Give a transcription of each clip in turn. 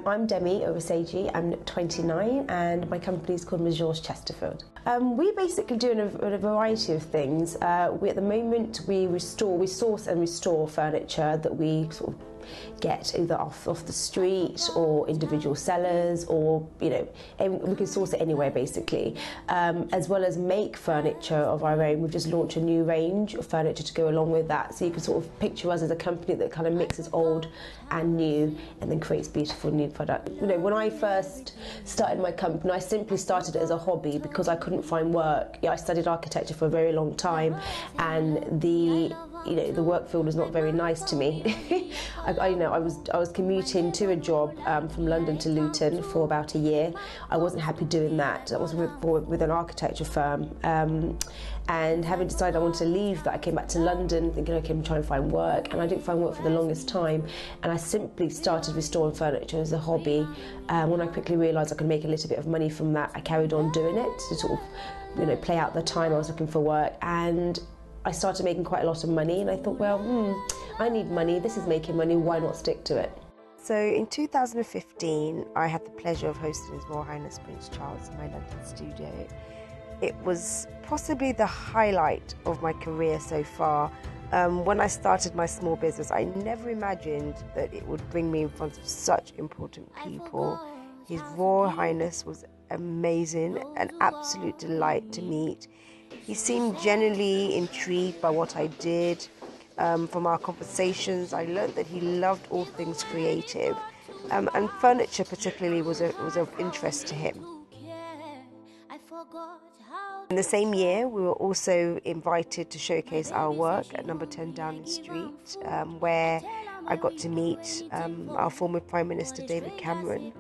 I'm Demi Samande, I'm 29 and my company is called Chesterfield. We're basically doing a variety of things. At the moment we source and restore furniture that we sort of get either off the street or individual sellers, or we can source it anywhere basically, as well as make furniture of our own. We've just launched a new range of furniture to go along with that, so you can sort of picture us as a company that kind of mixes old and new and then creates beautiful new product. When I first started my company, I simply started it as a hobby because I couldn't find work. I studied architecture for a very long time, and the work field was not very nice to me. I was commuting to a job from London to Luton for about a year. I wasn't happy doing that. That was with an architecture firm. And having decided I wanted to leave that, I came back to London thinking, okay, I'm trying to find work, and I didn't find work for the longest time. And I simply started restoring furniture as a hobby. When I quickly realised I could make a little bit of money from that, I carried on doing it to sort of, play out the time I was looking for work. And I started making quite a lot of money, and I thought, well, I need money, this is making money, why not stick to it? So in 2015, I had the pleasure of hosting His Royal Highness Prince Charles in my London studio. It was possibly the highlight of my career so far. When I started my small business, I never imagined that it would bring me in front of such important people. His Royal Highness was amazing, an absolute delight to meet. He seemed genuinely intrigued by what I did. From our conversations, I learned that he loved all things creative, and furniture particularly was of interest to him. In the same year, we were also invited to showcase our work at number 10 Downing Street, where I got to meet our former Prime Minister David Cameron.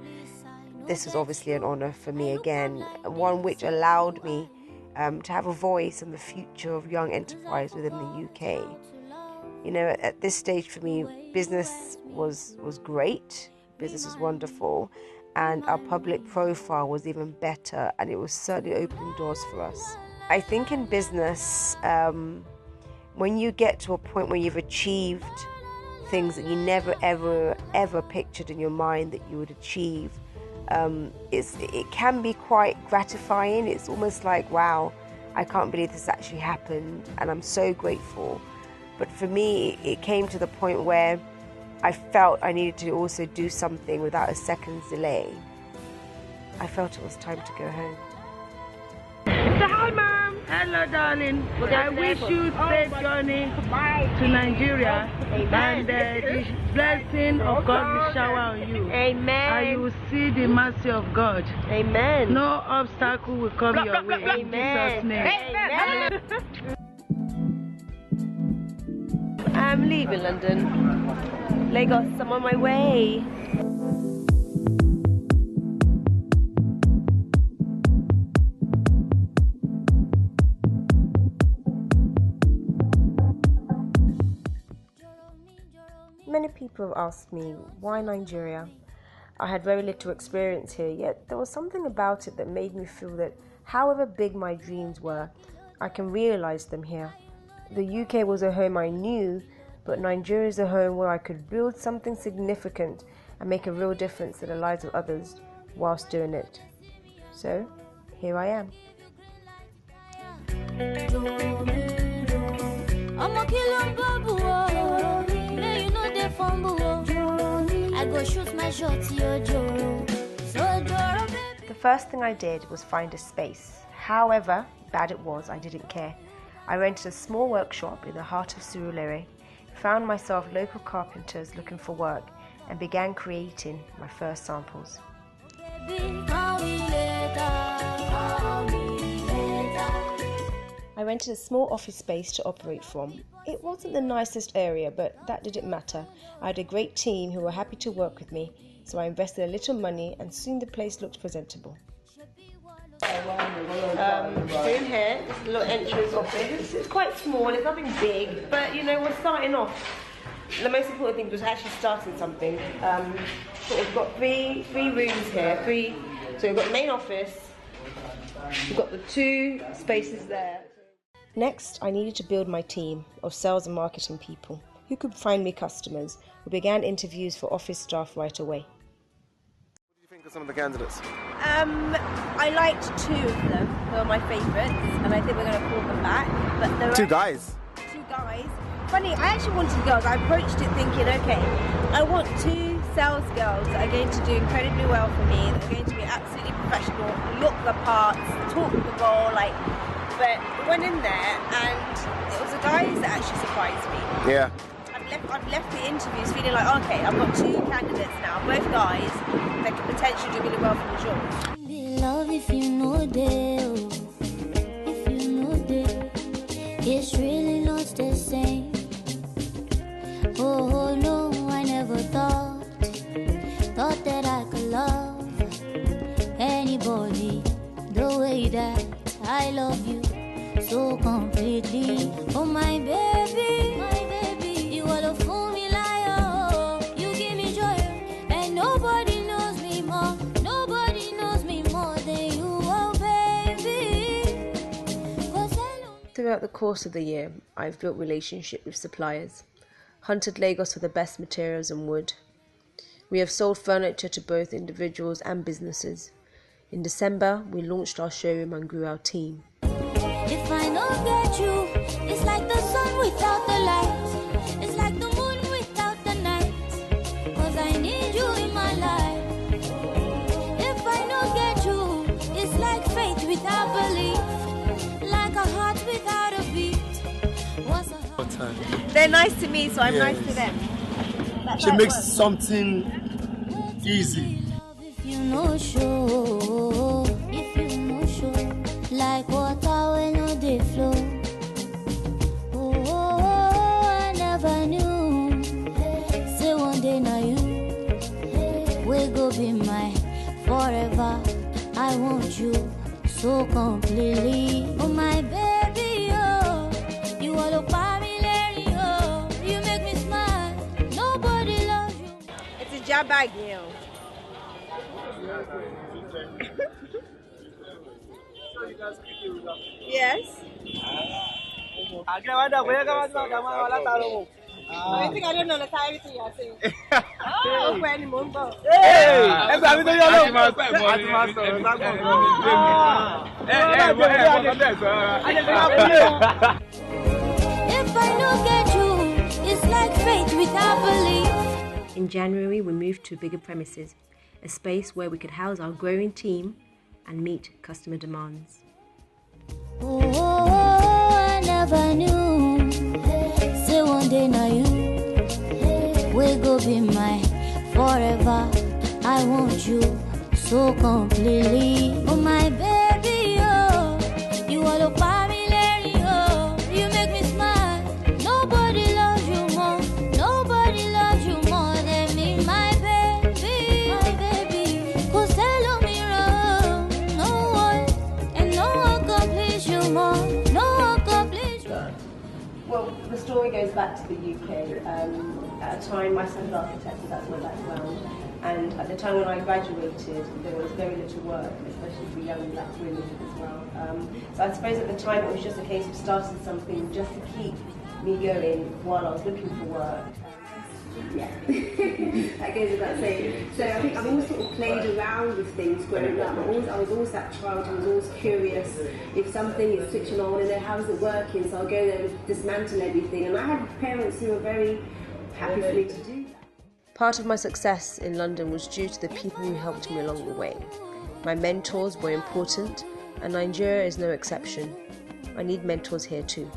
This was obviously an honour for me again, one which allowed me to have a voice in the future of young enterprise within the UK. At this stage for me, business was great, business was wonderful, and our public profile was even better, and it was certainly opening doors for us. I think in business, when you get to a point where you've achieved things that you never ever pictured in your mind that you would achieve, it can be quite gratifying. It's almost like, wow, I can't believe this actually happened, and I'm so grateful. But for me, it came to the point where I felt I needed to also do something without a second's delay. I felt it was time to go home. Say hi, Mom. Hello, darling. I wish you safe journey to Nigeria. Amen. And the blessing of God will shower on you. Amen. And you will see the mercy of God. Amen. No obstacle will come your way. Amen. In Jesus' name. Amen. I'm leaving London. Lagos, I'm on my way. Many people have asked me, why Nigeria? I had very little experience here, yet there was something about it that made me feel that however big my dreams were, I can realize them here. The UK was a home I knew, but Nigeria is a home where I could build something significant and make a real difference in the lives of others whilst doing it. So, here I am. The first thing I did was find a space. However bad it was, I didn't care. I rented a small workshop in the heart of Surulere, found myself local carpenters looking for work, and began creating my first samples. I rented a small office space to operate from. It wasn't the nicest area, but that didn't matter. I had a great team who were happy to work with me, so I invested a little money and soon the place looked presentable. In here, this is a little entrance office. It's quite small, it's nothing big, but we're starting off. The most important thing was actually starting something. So we've got three rooms here, so we've got the main office, we've got the 2 spaces there. Next, I needed to build my team of sales and marketing people who could find me customers. We began interviews for office staff right away. Look at some of the candidates. I liked 2 of them who are my favourites, and I think we're going to call them back. But Two guys. Funny, I actually wanted girls. I approached it thinking, okay, I want 2 sales girls that are going to do incredibly well for me, that are going to be absolutely professional, look the parts, talk the role, but we went in there and it was the guys that actually surprised me. Yeah. I've left the interviews feeling like, okay, I've got 2 candidates now, both guys that could potentially do really well for the job. Love if you know they, if you know they, it's really not the same. Oh no, I never thought that I could love anybody the way that I love you so completely. Oh my baby, you are the formula. Oh, you give me joy, and nobody knows me more. Nobody knows me more than you, oh baby. Throughout the course of the year, I've built relationships with suppliers, hunted Lagos for the best materials and wood. We have sold furniture to both individuals and businesses. In December, we launched our showroom and grew our team. If I don't get you, it's like the sun without the light. It's like the moon without the night. 'Cause I need you in my life. If I don't get you, it's like faith without belief. Like a heart without a beat. What's a heart? They're nice to me, so I'm nice to them. She makes something easy. If you know show, like water when no they flow. Oh, I never knew. Say one day now you will go be mine forever. I want you so completely. Oh my baby, oh, you are the family, oh, you make me smile. Nobody loves you. It's a job bag, you know. Yes. I think I don't understand everything you're saying. If I don't get you, it's like faith without belief. In January, we moved to bigger premises, a space where we could house our growing team and meet customer demands. Oh, I never knew. Say one day now you will go be mine forever. I want you so completely. Oh my baby, oh, you are the family, oh, you make me smile. Nobody loves you more. Nobody loves you more than me, my baby, my baby. 'Cause they love me wrong. No one, and no one can please you more. No one can please you. Well, the story goes back to the UK. At a time, my son's architect, that's my background. And at the time when I graduated, there was very little work, especially for young black women as well. So I suppose at the time it was just a case of starting something just to keep me going while I was looking for work. Yeah, that goes without saying. So I think I've always sort of played around with things growing up. I was always that child who was always curious if something is switching on, and how is it working? So I'll go there and dismantle everything. And I had parents who were very happy for me to do that. Part of my success in London was due to the people who helped me along the way. My mentors were important, and Nigeria is no exception. I need mentors here too.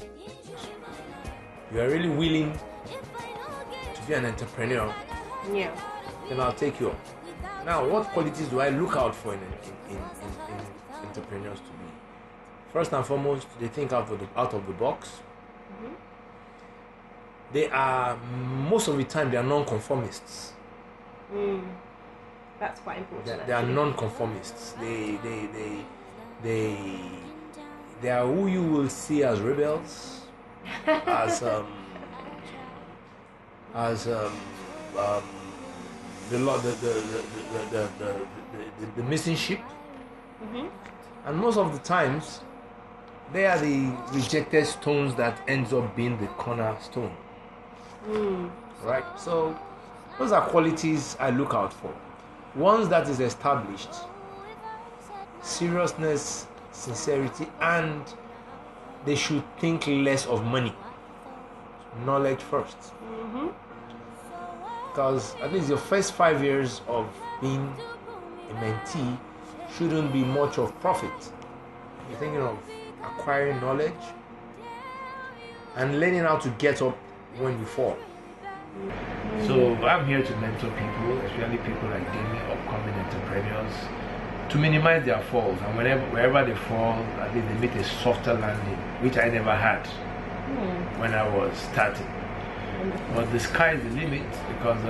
You are really willing to be an entrepreneur, Yeah. then I'll take you up. Now, what qualities do I look out for in entrepreneurs to be? First and foremost, they think out of the box. Mm-hmm. They are, most of the time, they are non-conformists. That's quite important. They are non-conformists. They are who you will see as rebels, the missing sheep. Mm-hmm. And most of the times, they are the rejected stones that ends up being the cornerstone. Right? So those are qualities I look out for. Once that is established, seriousness, sincerity, and they should think less of money. Knowledge first. Because at least your first 5 years of being a mentee shouldn't be much of profit. You're thinking of acquiring knowledge and learning how to get up when you fall. So I'm here to mentor people, especially people like Demi, upcoming entrepreneurs, to minimize their falls, and wherever they fall, at least they make a softer landing, which I never had when I was starting. But the sky is the limit, because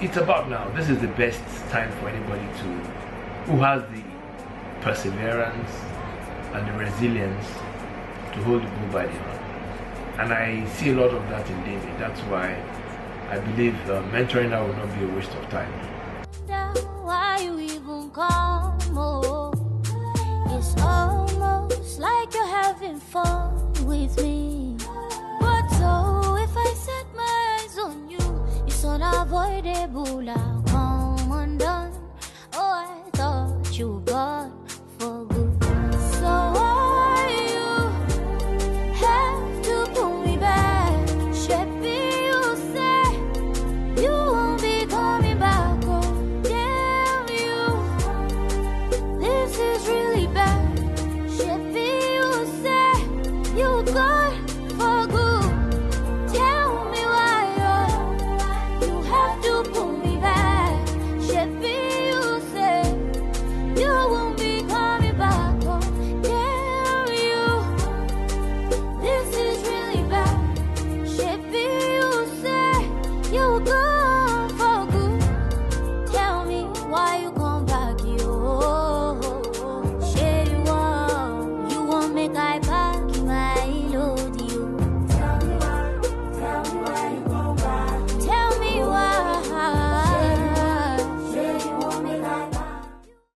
it's about now. This is the best time for anybody who has the perseverance and the resilience to hold the bull by the horn. And I see a lot of that in David. That's why I believe mentoring now will not be a waste of time. Why you even come? Oh, it's almost like you're having fun with me. But so if I set my eyes on you, it's unavoidable now.